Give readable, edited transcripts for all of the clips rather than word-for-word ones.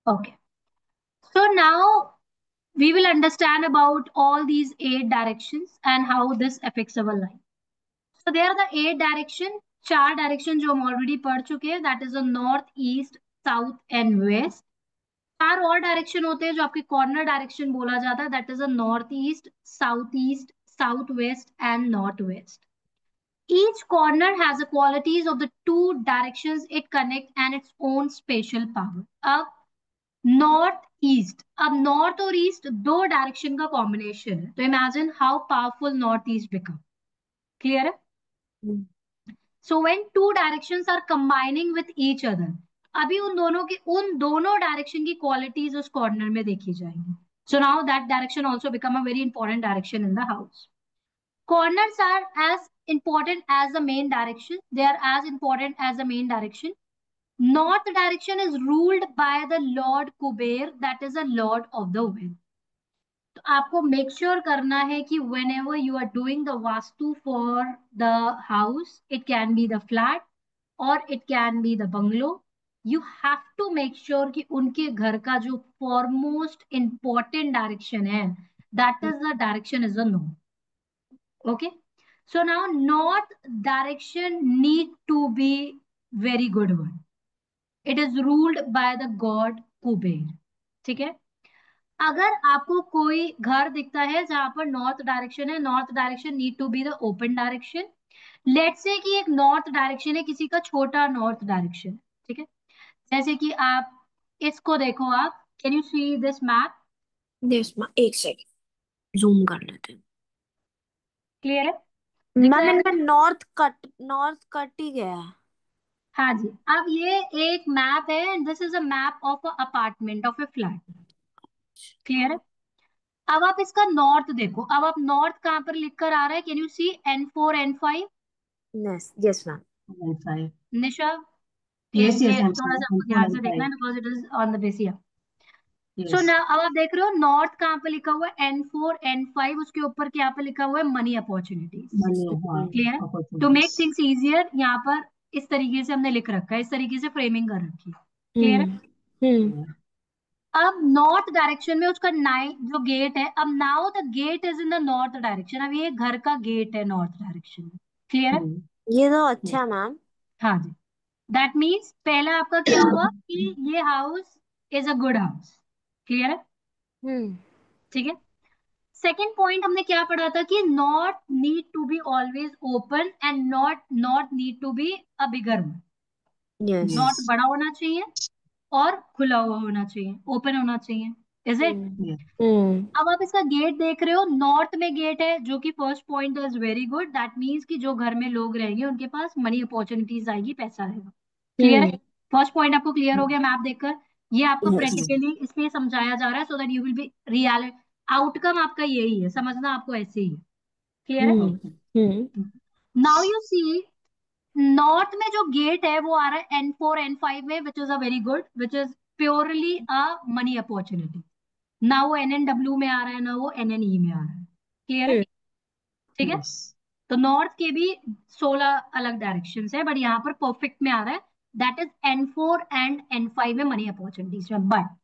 Okay. So now we will understand about all these 8 directions and how this affects our life. So there are the 8 direction, चार direction जो हम already पढ़ चुके हैं, that is a north, east, south and west. चार और direction होते हैं जो आपके कॉर्नर डायरेक्शन बोला जाता है, that is a north east, south west and north west. Each corner has the qualities of the two directions it connects and its own special power. अब नॉर्थ ईस्ट, अब north और east दो direction का combination है, तो imagine how powerful north east become. Clear है? Hmm, so when two directions are combining with each other, अभी उन दोनों डायरेक्शन की क्वालिटीज उस कॉर्नर में देखी जाएंगी. So now that direction also become a very important direction in the house. Corners are as important as the main direction. They are as important as the main direction. North direction is ruled by the Lord Kuber, that is the Lord of the Wind. तो आपको make sure करना है कि whenever you are doing the vastu for the house, it can be the flat और it can be the bungalow, you have to make sure कि उनके घर का जो फॉरमोस्ट इंपॉर्टेंट डायरेक्शन है, that is the direction is the north. Okay. So now north direction need to be very good one. It is ruled by the god Kuber. ठीक है? अगर आपको कोई घर दिखता है जहां पर नॉर्थ डायरेक्शन है, north direction need to be the open direction. Let's say कि एक नॉर्थ डायरेक्शन है, किसी का छोटा नॉर्थ डायरेक्शन. ठीक है? जैसे कि आप इसको देखो, आप can you see this map? Yes ma'am, एक सेकंड जूम कर लेते हैं. क्लियर है? दिख रहा मैम है? इनमें नॉर्थ कट ही गया है. हाँ जी. अब ये एक मैप है, this is a map of a apartment, of A flat. Clear है? अब आप इसका नॉर्थ देखो. अब आप नॉर्थ कहां पर लिख कर आ रहा है? Can you see N4 N5? Yes yes ma'am. N5. Nisha, Yes, ये yes, I'm थोड़ा sorry. सा आपको N4, ध्यान से देखना N5. है because it is on the basis. So Yes. ना अब आप देख रहे हो नॉर्थ कहां पर लिखा हुआ है? N4 N5, उसके ऊपर क्या पे लिखा हुआ है? Money opportunities. Money, हाँ, क्लियर है? To make opportunities. Things easier यहाँ पर इस तरीके से हमने लिख रखा है, इस तरीके से फ्रेमिंग कर रखी है. क्लियर है? हम्म. हम्म. Yeah. अब नॉर्थ डायरेक्शन में उसका जो गेट है, अब now the gate is in the north direction. अब ये घर का गेट है नॉर्थ डायरेक्शन में. क्लियर है? Hmm. ये तो Yes. अच्छा मैम. हाँ जी. दैट मीन्स पहला आपका क्या हुआ कि ये house is a good house. Clear है? हम्म. ठीक है. सेकेंड पॉइंट हमने क्या पढ़ा था कि north need to be always open and not north need to be a bigger one. Yes. North Yes. बड़ा होना चाहिए और खुला हुआ होना चाहिए, ओपन होना चाहिए. Is it? हम्म. Yes. हम्म. अब आप इसका गेट देख रहे हो, नॉर्थ में गेट है, जो कि first point is very good. That means कि जो घर में लोग रहेंगे उनके पास मनी अपॉर्चुनिटीज आएगी, पैसा आएगा. क्लियर है? हम्म. फर्स्ट पॉइंट आपको क्लियर हो गया मैप देखकर? ये आपको यस. Yes. प्रैक्टिकली इसलिए समझाया जा रहा है so that you will be real. Outcome आपका यही है, समझना आपको ऐसे ही है. क्लियर है? Hmm. Okay. Hmm. Now you see, north में जो गेट है वो आ रहा है N4 N5 में, which is a very good, which is purely a money opportunity. ना वो NNW में आ रहा है, ना वो NNE में आ रहा है. क्लियर है? हम्म. ठीक है. Yes. तो नॉर्थ के भी 16 अलग डायरेक्शन है, बट यहाँ पर परफेक्ट में आ रहा है. That is N4 and N5 में मनी अपॉर्चुनिटीज में. बट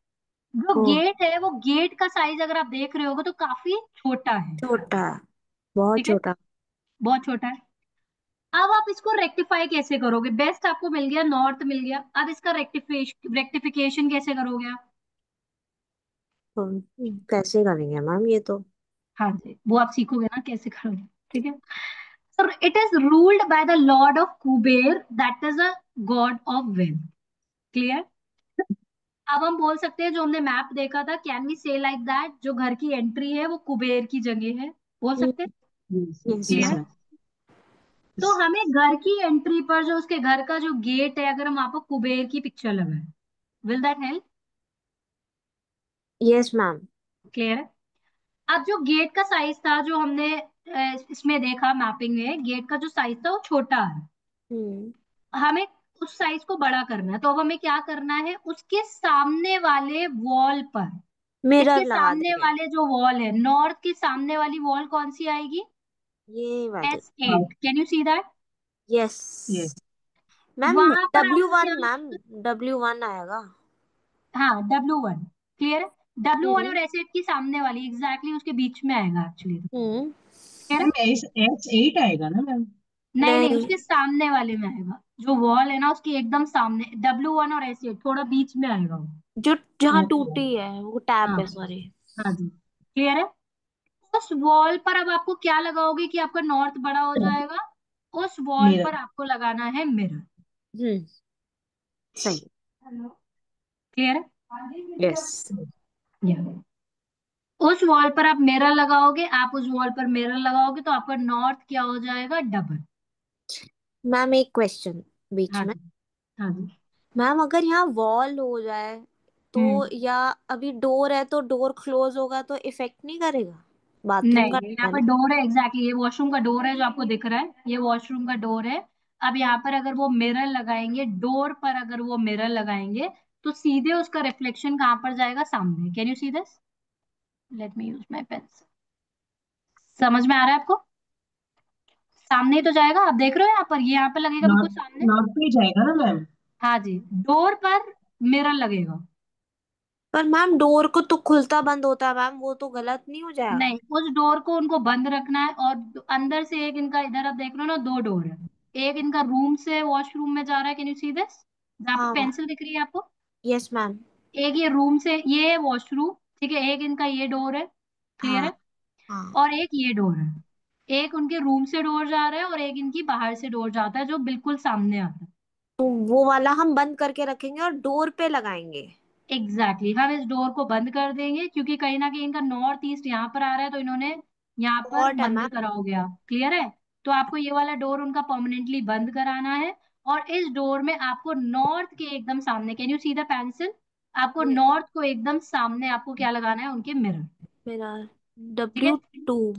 जो ओह, गेट है, वो गेट का साइज अगर आप देख रहे होगे तो काफी छोटा है. छोटा, बहुत ठीक है? छोटा. बहुत छोटा है. अब आप इसको रेक्टिफाई कैसे करोगे? बेस्ट आपको मिल गया, नॉर्थ मिल गया, अब इसका रेक्टिफिकेशन कैसे करोगे आप? कैसे करेंगे मैम ये तो. हाँ जी, वो आप सीखोगे ना कैसे करोगे. ठीक है. So it is ruled by the Lord of Kuber, that is a god of wealth. Clear? अब हम बोल सकते हैं जो हमने मैप देखा था, कैन वी से लाइक दैट, जो घर की एंट्री है वो कुबेर की जगह है, बोल सकते हैं. Yes. यस क्लियर Yes, है? मैम. ma'am. तो Yes. हमें घर की एंट्री पर जो उसके घर का जो गेट है, अगर हम वहां पर कुबेर की पिक्चर लगाए, will that help? Yes ma'am. Clear है? अब जो गेट का साइज था, जो हमने इसमें देखा मैपिंग में, गेट का जो साइज था वो छोटा है. हम्म. हमें उस साइज को बड़ा करना है, तो अब हमें क्या करना है? उसके सामने वाले वॉल पर, मिरर इसके लगा सामने देंगे. वाले जो वॉल है, नॉर्थ के सामने वाली वॉल कौन सी आएगी? ये वाली. हाँ. S8. Can you see that? Yes. Yes. Ma'am वहां पर W1 आपको क्या? मैम, W1 आएगा. हाँ W1, क्लियर है। W1 और हम्म S8 की सामने वाली एग्जैक्टली उसके बीच में आएगा एक्चुअली, हम्म क्लियर है। मैम H8 आएगा ना मैम? नहीं नहीं, नहीं, उसके सामने वाले में आएगा, जो वॉल है ना उसकी एकदम सामने, W1 और S8 थोड़ा बीच में आएगा वो। जो जहाँ ओके। टूटी है वो टैप हाँ है, सॉरी। हाँ जी, क्लियर है। उस वॉल पर अब आपको क्या लगाओगे कि आपका नॉर्थ बड़ा हो जाएगा, उस वॉल मेरा। पर आपको लगाना है मिरर। हम्म सही। Clear yes. है। उस वॉल पर आप मिरर लगाओगे, आप उस वॉल पर मिरर लगाओगे तो आपका नॉर्थ क्या हो जाएगा, डबल। मैम एक क्वेश्चन बीच हाँ में। जी, हाँ जी। मैम अगर यहाँ वॉल हो जाए तो, हम्म। या अभी डोर है तो डोर क्लोज होगा तो इफेक्ट नहीं करेगा? बाथरूम नहीं का नहीं, यहाँ है पर ना। डोर है एग्जैक्टली, ये वॉशरूम का डोर है जो आपको दिख रहा है, ये वॉशरूम का डोर है। अब यहाँ पर अगर वो मिरर लगाएंगे, डोर पर अगर वो मिरर लगाएंगे, तो सीधे उसका रिफ्लेक्शन कहाँ पर जाएगा, सामने। Can you see this? Let me use my pencil. समझ में आ रहा है आपको? सामने ही तो जाएगा, आप देख रहे हो यहाँ पर, ये यहाँ पर लगेगा बिल्कुल नॉर्थ सामने। नॉर्थ पे ही जाएगा ना मैम? हाँ जी, डोर पर मिरर लगेगा। पर मैम डोर को तो खुलता बंद होता है मैम, वो तो गलत नहीं हो जाएगा? नहीं, उस डोर को उनको बंद रखना है, और अंदर से एक इनका, इधर आप देख रहे हो ना, दो डोर है। एक इनका रूम से वॉशरूम में जा रहा है, कैन यू सी दिस, जहाँ पे हाँ मैम। पेंसिल दिख रही है आपको। Yes ma'am. एक ये रूम से, ये है वॉशरूम, ठीक है, एक इनका ये डोर है, क्लियर हाँ है। हाँ। और एक ये डोर है, एक उनके रूम से डोर जा रहा है और एक इनकी बाहर से डोर जाता है जो बिल्कुल सामने आता है। तो वो वाला हम बंद करके रखेंगे और डोर पे लगाएंगे। एग्जैक्टली हम इस डोर को बंद कर देंगे, क्योंकि कहीं ना कहीं इनका नॉर्थ ईस्ट यहाँ पर आ रहा है, तो इन्होंने यहाँ पर शॉर्ट है बंद मैम। करा हो गया, क्लियर है। तो आपको ये वाला डोर उनका परमानेंटली बंद कराना है। और इस डोर में आपको नॉर्थ के एकदम सामने, can you see the pencil, आपको नॉर्थ को एकदम सामने आपको क्या लगाना है, उनके मिरर। मेरा ठीक है, W2।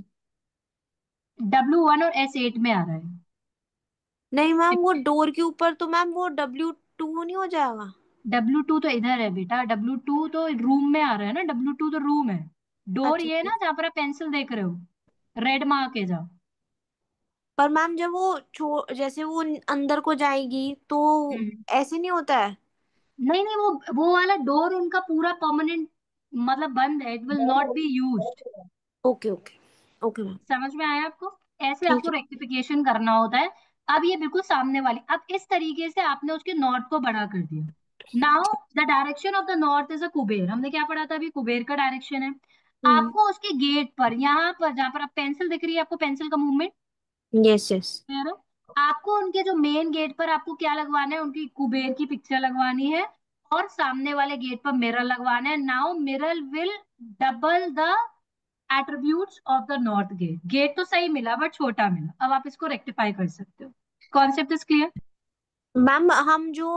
W1 और S8 में आ रहा है। नहीं मैम, वो डोर के ऊपर तो मैम वो W2 नहीं हो जाएगा? W2 तो इधर है बेटा, W2 तो रूम में आ रहा है ना, W2 तो रूम है। डोर अच्छा ये है ठीक। ना जहाँ पर आप पेंसिल देख रहे हो, रेड मार्क है जहाँ। पर मैम जब वो जैसे वो अंदर को जाएगी तो हम्म। ऐसे नहीं होता है? नहीं नहीं, वो वाला डोर उनका पूरा परमानेंट, मतलब बंद है, it will not be used. Okay okay. Okay ma'am. समझ में आया आपको? ऐसे ठीक आपको है। रेक्टिफिकेशन करना होता है। अब ये बिल्कुल सामने वाली, अब इस तरीके से आपने उसके नॉर्थ को बड़ा कर दिया। Now the direction of the north is a Kuber, हमने क्या पढ़ा था अभी, कुबेर का डायरेक्शन है। हम्म। आपको उसके गेट पर, यहाँ पर जहां पर आप पेंसिल दिख रही है आपको, पेंसिल का मूवमेंट, यस यस। क्लियर है। आपको उनके जो मेन गेट पर आपको क्या लगवाना है, उनकी कुबेर की पिक्चर लगवानी है। और सामने वाले गेट पर मिरर लगवाना है। Now mirror will double the attributes of the north gate. Gate तो सही मिला बट छोटा मिला, अब आप इसको रेक्टिफाई कर सकते हो। Concept is clear? मैम हम जो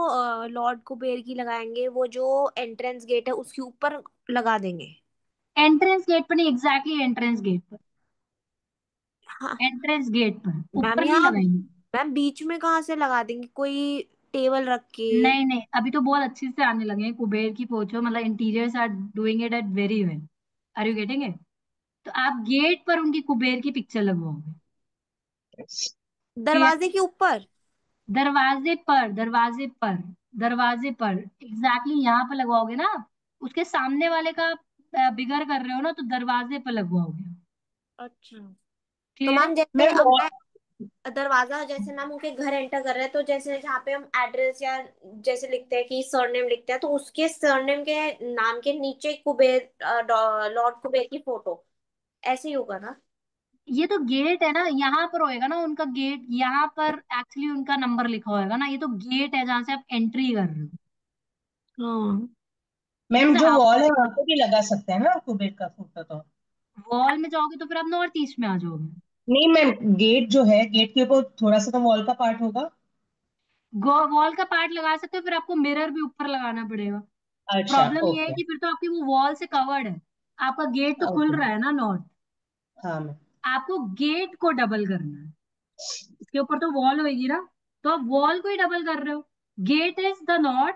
लॉर्ड कुबेर की लगाएंगे वो जो एंट्रेंस गेट है उसके ऊपर लगा देंगे? एंट्रेंस गेट पर नहीं, एग्जैक्टली एंट्रेंस गेट पर, हाँ एंट्रेंस गेट पर, मैम। ऊपर नहीं यहाँ लगाएंगे। मैम बीच में कहाँ से लगा देंगे, कोई टेबल रख के? नहीं नहीं, अभी तो बहुत अच्छे से आने लगे हैं कुबेर की पोछो, मतलब interiors are doing it at very well. Are you getting it? तो आप गेट पर उनकी कुबेर की पिक्चर लगवाओगे। क्लियर? दरवाजे के ऊपर? दरवाजे पर, दरवाजे पर, दरवाजे पर एग्जैक्टली यहाँ पर लगवाओगे ना आप। उसके सामने वाले का बिगर कर रहे हो ना, तो दरवाजे पर लगवाओगे। अच्छा। तो क्लियर है? मैम जैसे मैम अब मैं दरवाजा, जैसे मैम उनके घर एंटर कर रहे हैं तो जैसे जहाँ पे हम एड्रेस या जैसे लिखते हैं कि सरनेम लिखते हैं तो उसके सरनेम के नाम के नीचे कुबेर, लॉर्ड कुबेर की फोटो, ऐसे ही होगा ना? ये तो गेट है ना, यहाँ पर होएगा ना उनका गेट, यहाँ पर एक्चुअली उनका नंबर लिखा होएगा ना, ये तो गेट है जहां से आप एंट्री कर रहे हो। हाँ। मैम जैसे जो हाउस, वॉल है वहां पे भी लगा सकते हैं ना कुबेर का फोटो तो? वॉल में जाओगे तो फिर आप नॉर्थ ईस्ट में आ जाओगे। नहीं मैम, गेट जो है, गेट के ऊपर थोड़ा सा तो वॉल का पार्ट होगा। वॉल का पार्ट लगा सकते हो, फिर आपको मिरर भी ऊपर लगाना पड़ेगा। अच्छा, प्रॉब्लम ये है ओके। कि फिर तो आपकी वो वॉल से कवर्ड है, आपका गेट तो खुल ओके। रहा है ना नॉर्थ। हाँ मैम। आपको गेट को डबल करना है, इसके ऊपर तो वॉल होगी ना, तो आप वॉल को ही डबल कर रहे हो। Gate is the north,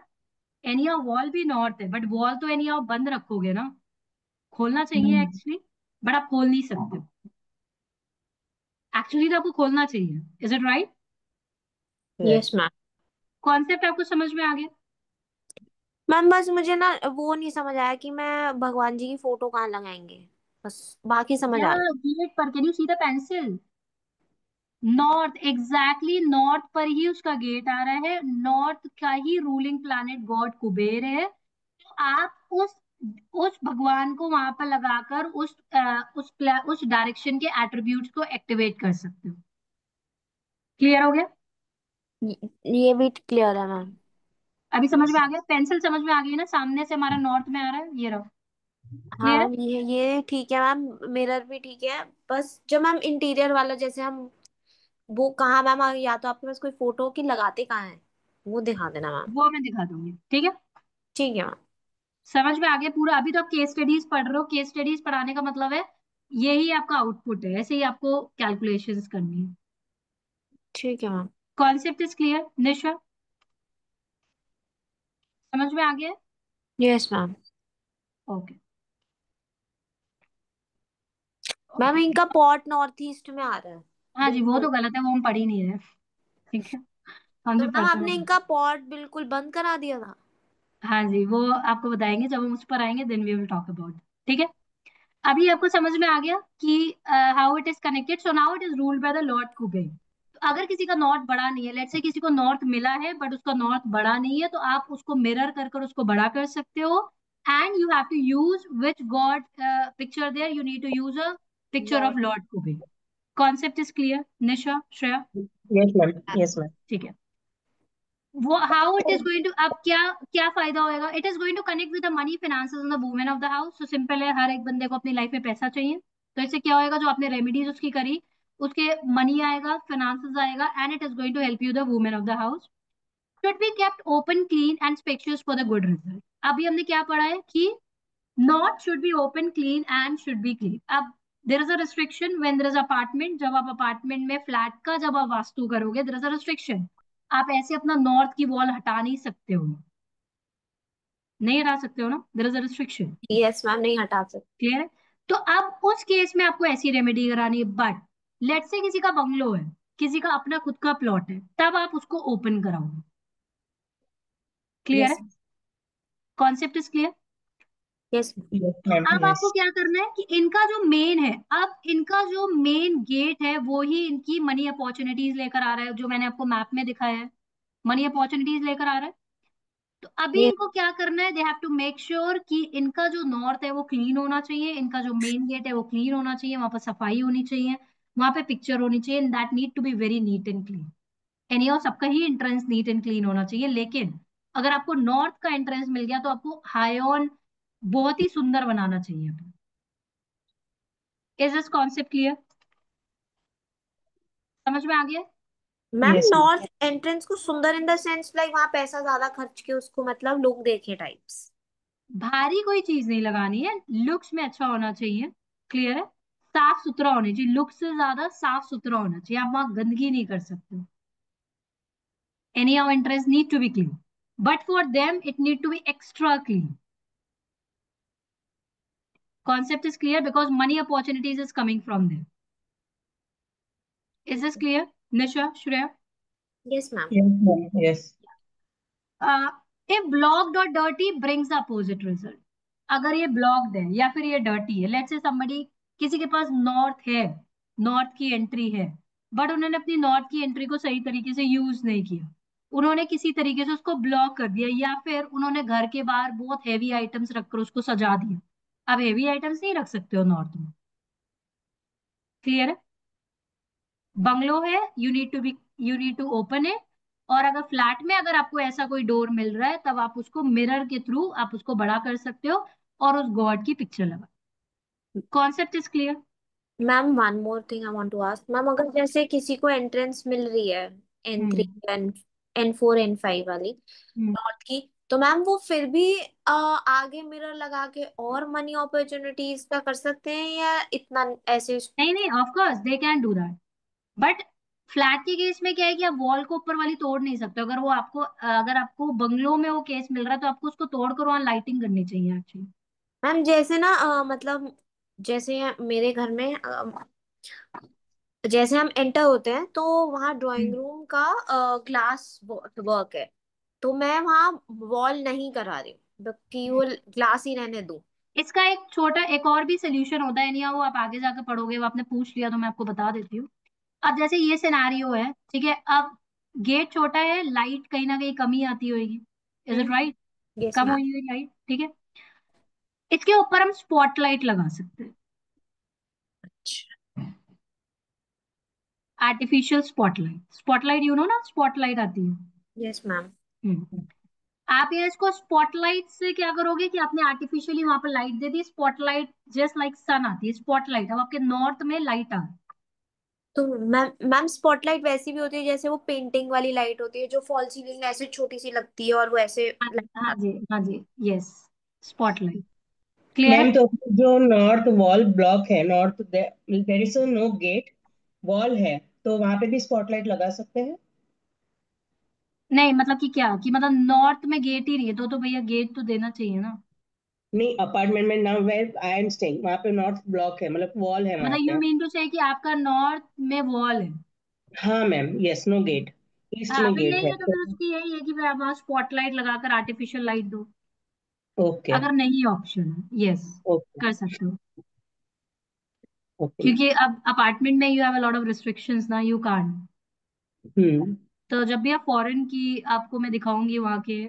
any wall भी नॉर्थ है, बट वॉल तो एनी बंद रखोगे ना, खोलना चाहिए हम्म। एक्चुअली, बट आप खोल नहीं सकते। एक्चुअली तो आपको खोलना चाहिए, is it right? Yes ma'am. Concept आपको समझ में आ गया? मैम बस मुझे ना वो नहीं समझ आया कि मैं भगवान जी की फोटो कहाँ लगाएंगे, बस बाकी समझ या आ गया। गेट पर, can you see the pencil? North, exactly north पर ही उसका गेट आ रहा है, नॉर्थ का ही रूलिंग प्लैनेट गॉड कुबेर है। तो आप उस भगवान को वहां पर लगाकर उस डायरेक्शन के एट्रीब्यूट्स को एक्टिवेट कर सकते हो। क्लियर हो गया? ये भी क्लियर है मैम। अभी समझ में आ गया? पेंसिल समझ में आ गई ना? सामने से हमारा नॉर्थ में आ रहा है, ये रहा। क्लियर है? हाँ ये ठीक है मैम, मिरर भी ठीक है। बस जो मैम इंटीरियर वाला जैसे हम वो कहाँ मैम, या तो आपके पास कोई फोटो की लगाते कहाँ है, वो दिखा देना मैम। वो मैं दिखा दूंगी, ठीक है। ठीक है मैम। समझ में आ गया पूरा? अभी तो आप केस स्टडीज पढ़ रहे हो, केस स्टडीज पढ़ाने का मतलब है यही आपका आउटपुट है, ऐसे ही आपको कैलकुलेशंस करनी है। ठीक है मैम। कॉन्सेप्ट इज क्लियर निशा? समझ में आ गया? Yes ma'am. ओके। मैम इनका पॉट नॉर्थ ईस्ट में आ रहा है। हाँ जी, वो बिल्कुल। तो गलत है, वो हम पढ़ ही नहीं रहे। ठीक है, हम तो जो मैम पढ़ते आपने हैं। इनका पॉट बिल्कुल बंद करा दिया था। हाँ जी, वो आपको बताएंगे जब हम उस पर आएंगे, then we will talk about. ठीक है। अभी आपको समझ में आ गया कि how it is connected. So now it is ruled by the lord Kuber. तो अगर किसी का नॉर्थ बड़ा नहीं है, लेट्स से किसी को नॉर्थ मिला है बट उसका नॉर्थ बड़ा नहीं है, तो आप उसको मिरर कर कर उसको बड़ा कर सकते हो। And you have to use which god picture there, you need to use a picture of lord Kuber. Concept is clear Nisha, Shreya? Yes ma'am, yes ma'am. ठीक है। वो how it is going to, अब क्या क्या फायदा होएगा? It is going to connect with the money finances and the women of the house. तो simple है, हर एक बंदे को अपनी लाइफ में पैसा चाहिए। तो इससे क्या होएगा, जो आपने रेमेडीज उसकी करी, उसके मनी आएगा, फिनेंसेस आएगा, and it is going to help you the women of the house. Should be kept open clean and spacious for the good result. अभी हमने क्या पढ़ा है कि not should be open clean and should be clean. अब there is a restriction when there is apartment. जब आप apartment में फ्लैट का जब आप वास्तु करोगे, देर इज अ रिस्ट्रिक्शन। आप ऐसे अपना नॉर्थ की वॉल हटा नहीं सकते हो, नहीं हटा सकते हो ना, देर is a restriction. Yes ma'am, नहीं हटा सकते। क्लियर है? तो अब उस केस में आपको ऐसी रेमेडी करानी है। बट लेट्स से किसी का बंगलो है, किसी का अपना खुद का प्लॉट है, तब आप उसको ओपन कराओगे। क्लियर है? Yes. Concept is clear? Yes. Yes ma'am, अब यस। आपको क्या करना है कि इनका जो मेन है, अब इनका जो मेन गेट है वो ही इनकी मनी अपॉर्चुनिटीज लेकर आ रहा है, जो मैंने आपको मैप में दिखाया है। मनी अपॉर्चुनिटीज लेकर आ रहा है। तो अभी यस। इनको क्या करना है, they have to make sure कि इनका जो नॉर्थ है वो क्लीन होना चाहिए, इनका जो मेन गेट है वो क्लीन होना चाहिए, वहां पर सफाई होनी चाहिए, वहां पे पिक्चर होनी चाहिए, that need to be very neat and clean. Any और सबका ही एंट्रेंस नीट एंड क्लीन होना चाहिए। लेकिन अगर आपको नॉर्थ का एंट्रेंस मिल गया तो आपको हाई ऑन बहुत ही सुंदर बनाना चाहिए। Is this concept clear? समझ में आ गया? Ma'am yes ma'am. North entrance को सुंदर इन द सेंस लाइक वहां पैसा ज्यादा खर्च के उसको मतलब लोग देखे टाइप्स। भारी कोई चीज नहीं लगानी है, लुक्स में अच्छा होना चाहिए। क्लियर है? साफ सुथरा होना चाहिए, लुक से ज्यादा साफ सुथरा होना चाहिए। आप वहां गंदगी नहीं कर सकते। Any of interest need to be clean, but for them it need to be extra clean. Concept is clear because money opportunities is coming from them. Is this clear Nisha, Shreya? Yes ma'am. Yes ma'am, yes. If blocked और dirty brings opposite result. अगर ये blocked है या फिर ये dirty है, let's say somebody, किसी के पास नॉर्थ है, नॉर्थ की एंट्री है, बट उन्होंने अपनी नॉर्थ की एंट्री को सही तरीके से यूज नहीं किया, उन्होंने किसी तरीके से उसको ब्लॉक कर दिया, या फिर उन्होंने घर के बाहर बहुत हैवी आइटम्स रखकर उसको सजा दिया। अब हैवी आइटम्स नहीं रख सकते हो नॉर्थ में। क्लियर है? बंगलो है, you need to open it. और अगर फ्लैट में अगर आपको ऐसा कोई डोर मिल रहा है, तब आप उसको मिरर के थ्रू आप उसको बड़ा कर सकते हो और उस गॉड की पिक्चर लगा। Concept is clear? Ma'am one more thing I want to ask ma'am, अगर जैसे किसी को एंट्रेंस मिल रही है N3 हम्म। N4 N5 वाली हम्म। नॉर्थ की, तो मैम वो फिर भी आगे मिरर लगा के और मनी अपॉर्चुनिटीज का कर सकते हैं या इतना ऐसे। नहीं नहीं, of course they can do that, but flat के केस में क्या है कि आप वॉल को ऊपर वाली तोड़ नहीं सकते। अगर वो आपको, अगर आपको बंगलो में वो केस मिल रहा है, तो आपको उसको तोड़ कर वहां लाइटिंग करनी चाहिए एक्चुअली। मैम जैसे ना मतलब जैसे मेरे घर में जैसे हम एंटर होते हैं तो वहाँ ड्राइंग हम्म। रूम का ग्लास वर्क है, तो मैं वहाँ वॉल नहीं करा रही हूँ। कि वो ग्लास ही रहने दूं? इसका एक छोटा एक और भी सोल्यूशन होता है, नहीं वो आप आगे जाकर पढ़ोगे, वो आपने पूछ लिया तो मैं आपको बता देती हूँ। अब जैसे ये सिनेरियो है, ठीक है, अब गेट छोटा है, लाइट कहीं ना कहीं कमी आती होगी, is it right? Yes come ma'am. हुई हुई लाइट, ठीक है। इसके ऊपर हम स्पॉटलाइट लगा सकते हैं, artificial spotlight. Spotlight you know ना, स्पॉटलाइट आती है। Yes ma'am. हम्म। आप ये इसको स्पॉटलाइट से क्या करोगे कि आपने आर्टिफिशियली वहां पर लाइट दे दी, स्पॉटलाइट जस्ट लाइक सन आती है स्पॉटलाइट, अब आपके नॉर्थ में लाइट आ। तो मैम मैम स्पॉटलाइट वैसी भी होती है जैसे वो पेंटिंग वाली लाइट होती है जो फॉल सीलिंग में ऐसे छोटी सी लगती है और वो ऐसे हाँ जी, light हाँ आती जी, हाँ जी, यस, स्पॉटलाइट। क्लियर है? मैम तो जो नॉर्थ वॉल ब्लॉक है, north there is know get, wall है, तो वहां पे भी स्पॉटलाइट लगा सकते हैं? नहीं मतलब कि क्या, कि मतलब नॉर्थ में गेट ही नहीं है तो भैया गेट तो देना चाहिए ना। नहीं, अपार्टमेंट में now where I am staying वहां पे नॉर्थ ब्लॉक है, मतलब वॉल है वहां मतलब यू पे। मीन टू से कि आपका नॉर्थ में वॉल है। हाँ ma'am, yes, know get, east हाँ में फिर गेट नहीं है है तो तो। फिर उसकी यही है कि फिर आप वहाँ स्पॉटलाइट लगाकर आर्टिफिशियल लाइट दो, ओके। अगर नहीं ऑप्शन है, यस, ओके। कर सकते हो। ओके। क्योंकि अब अपार्टमेंट में you have a lot of restrictions ना, यू कांट। हम्म। तो जब भी आप फॉरेन की, आपको मैं दिखाऊंगी वहाँ के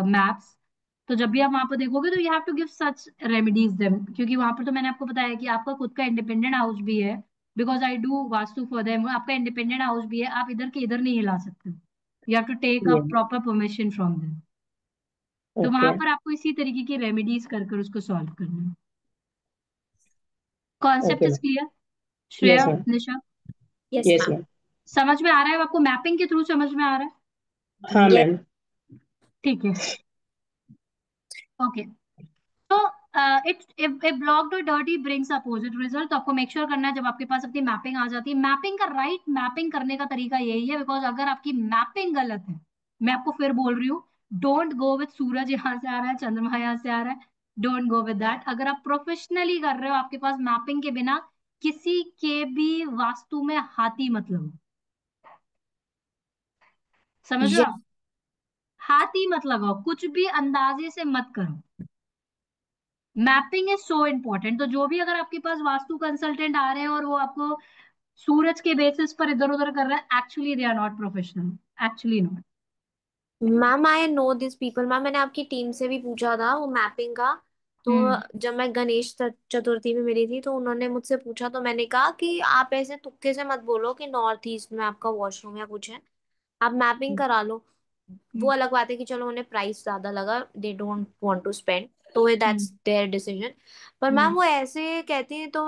मैप्स, तो जब भी आप वहाँ पर देखोगे तो you have to give such remedies them, क्योंकि वहाँ पर तो मैंने आपको बताया कि आपका खुद का इंडिपेंडेंट हाउस भी है, because I do vastu for them, आपका इंडिपेंडेंट हाउस भी है, आप इधर के इधर नहीं हिला सकते, you have to take a proper permission from them. तो वहां ओके। पर आपको इसी तरीके की रेमेडीज कर कर उसको सॉल्व करना है। Concept okay is ma'am. Clear? Yes Shreya, ma'am. Nisha, yes yes ma'am. Ma'am. समझ में आ रहा है आपको? मैपिंग के थ्रू समझ में आ रहा है? हाँ यस। मैम। ठीक है, ओके। तो इट इफ ब्लॉक्ड और डर्टी ब्रिंग्स अपोजिट रिजल्ट, तो आपको मेक श्योर करना है जब आपके पास अपनी मैपिंग आ जाती है, मैपिंग का राइट मैपिंग करने का तरीका यही है, बिकॉज अगर आपकी मैपिंग गलत है, मैं आपको फिर बोल रही हूँ, डोंट गो विथ सूरज यहाँ से आ रहा है, चंद्रमा यहाँ से आ रहा है, डोंट गो विद दैट। अगर आप प्रोफेशनली कर रहे हो, आपके पास मैपिंग के बिना किसी के भी वास्तु में हाथी मत लगाओ, समझ रहे हो यस आप? हाथी मत लगाओ, कुछ भी अंदाजे से मत करो। Mapping is so important. तो जो भी अगर आपके पास वास्तु कंसल्टेंट आ रहे हैं और वो आपको सूरज के बेसिस पर इधर उधर कर रहे हैं, actually they are not professional, actually not. Ma'am, I know this people ma'am. मैंने आपकी टीम से भी पूछा था वो मैपिंग का। तो हम्म। जब मैं गणेश चतुर्थी में मिली थी तो उन्होंने मुझसे पूछा, तो मैंने कहा कि आप ऐसे तुक्के से मत बोलो कि नॉर्थ ईस्ट में आपका वॉशरूम या कुछ है, आप मैपिंग करा लो। वो हम्म। अलग बात है कि चलो उन्हें प्राइस ज्यादा लगा, they don't want to spend, तो दैट्स हम्म। Their decision. पर मैम हम्म। वो ऐसे कहती हैं तो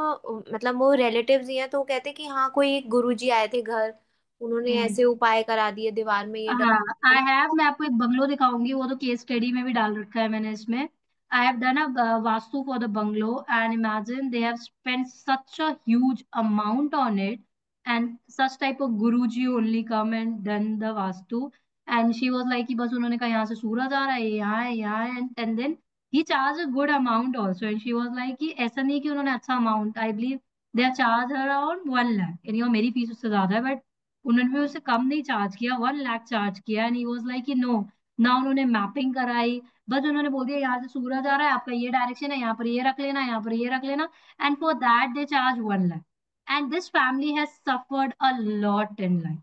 मतलब वो रिलेटिव्स ही हैं, तो वो कहते हैं कि हाँ कोई एक गुरुजी आए थे घर, उन्होंने हम्म। ऐसे उपाय करा दिए दीवार में ये हाँ, आई हैव, मैं आपको एक बंगलो दिखाऊंगी, वो तो केस स्टडी में भी डाल रखा है मैंने इसमें। I have done a vastu for the bungalow, and imagine they have spent such a huge amount on it, and such type of Guruji only come and done the vastu. And she was like कि बस उन्होंने कहा यहाँ से सूरज आ रहा है, ये यहाँ है, यहाँ है, and then he charge a good amount also, and she was like कि ऐसा नहीं कि उन्होंने अच्छा amount, I believe they are charge around 1 lakh, यानी वो मेरी फीस उससे ज्यादा है, बट उन्होंने भी उससे कम नहीं चार्ज किया, 1 लाख चार्ज किया, एंड ही वाज लाइक कि नो। ना उन्होंने मैपिंग कराई, बस उन्होंने बोल दिया यहाँ से सूरज आ रहा है, आपका ये डायरेक्शन है, यहाँ पर ये रख लेना, यहाँ पर ये रख लेना, and for that they charge 1 lakh, and this family has suffered a lot in life.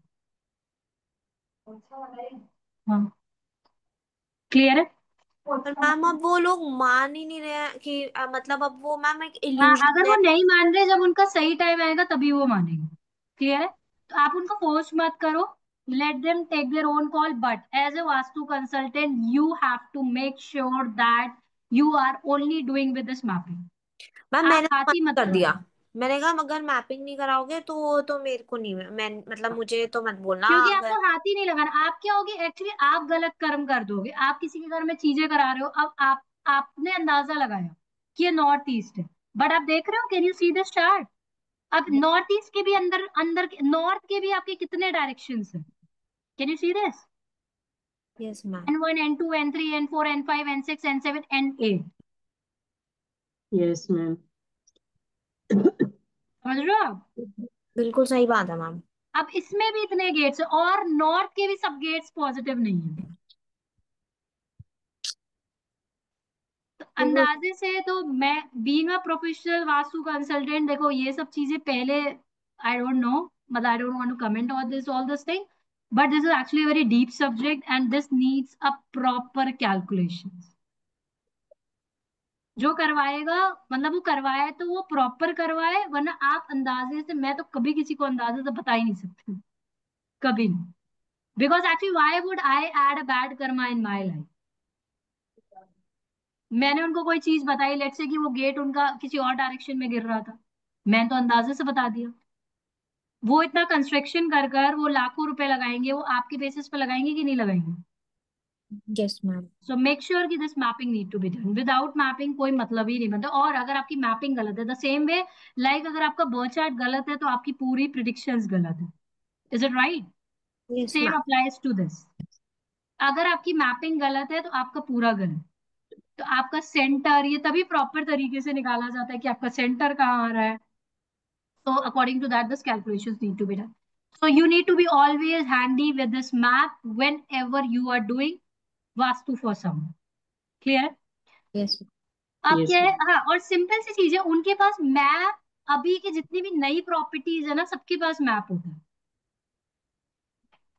हाँ, क्लियर है? पर मैम अब वो लोग मान ही नहीं रहे हैं कि मतलब अब वो मैम एक हाँ, इल्यूजन अगर वो है। नहीं मान रहे, जब उनका सही टाइम आएगा तभी वो मानेंगे। क्लियर है? तो आप उनको फोर्स मत करो, let them take their own call, but as a vastu consultant you have to make sure that you are only doing with this mapping. Ma'am आप मैंने तो हाथी मत मना कर लगाओ। दिया। मैंने कहा अगर मैपिंग नहीं कराओगे तो मेरे को नहीं, मैं मतलब मुझे तो मत बोलना क्योंकि अगर। आपको हाथ ही नहीं लगाना, आप क्या होगे एक्चुअली, आप गलत कर्म कर दोगे, आप किसी के घर में चीजें करा रहे हो, अब आपने अंदाजा लगाया कि ये नॉर्थ ईस्ट है, बट आप देख रहे हो, can you see this chart? अब नॉर्थ ईस्ट के भी अंदर अंदर नॉर्थ के भी आपके कितने डायरेक्शंस हैं, can you see this? Yes ma'am. N1, N2, N3, N4, N5, N6, N7, N8, yes ma'am. समझ रहे हो आप? बिल्कुल सही बात है मैम। अब इसमें भी इतने गेट्स, और नॉर्थ के भी सब गेट्स पॉजिटिव नहीं है। अंदाजे से तो मैं being a professional vastu consultant, देखो ये सब चीजें पहले आई डोंट नो, मतलब I don't want to comment on this all this thing, but this is actually a very deep subject and this needs a proper calculation. जो करवाएगा, मतलब वो करवाए तो वो प्रॉपर करवाए, वरना आप अंदाजे से, मैं तो कभी किसी को अंदाजे से बता ही नहीं सकती, कभी नहीं। Because actually why would I add a bad karma in my life? मैंने उनको कोई चीज बताई, लेट से कि वो गेट उनका किसी और डायरेक्शन में गिर रहा था, मैं तो अंदाजे से बता दिया। वो इतना कंस्ट्रक्शन कर कर वो लाखों रुपए लगाएंगे, वो आपके बेसिस पे लगाएंगे कि नहीं लगाएंगे? Yes ma'am. So make sure कि this mapping need to be done. Without mapping कोई मतलब ही नहीं बनता। और अगर आपकी मैपिंग गलत है, द सेम वे लाइक अगर आपका बर्थ चार्ट गलत है तो आपकी पूरी प्रिडिक्शंस गलत है। Is it right? Yes same ma'am. Applies to this. अगर आपकी मैपिंग गलत है तो आपका पूरा गलत। तो आपका सेंटर ये तभी प्रॉपर तरीके से निकाला जाता है कि आपका सेंटर कहाँ आ रहा है। So according to that, this calculations need to be done. So you need to be always handy with this map whenever you are doing vastu for someone. Clear? Yes अब यस क्या है, ma'am. हाँ, और simple सी चीज है, उनके पास map, अभी की जितनी भी नई प्रॉपर्टीज है ना, सबके पास मैप होता है।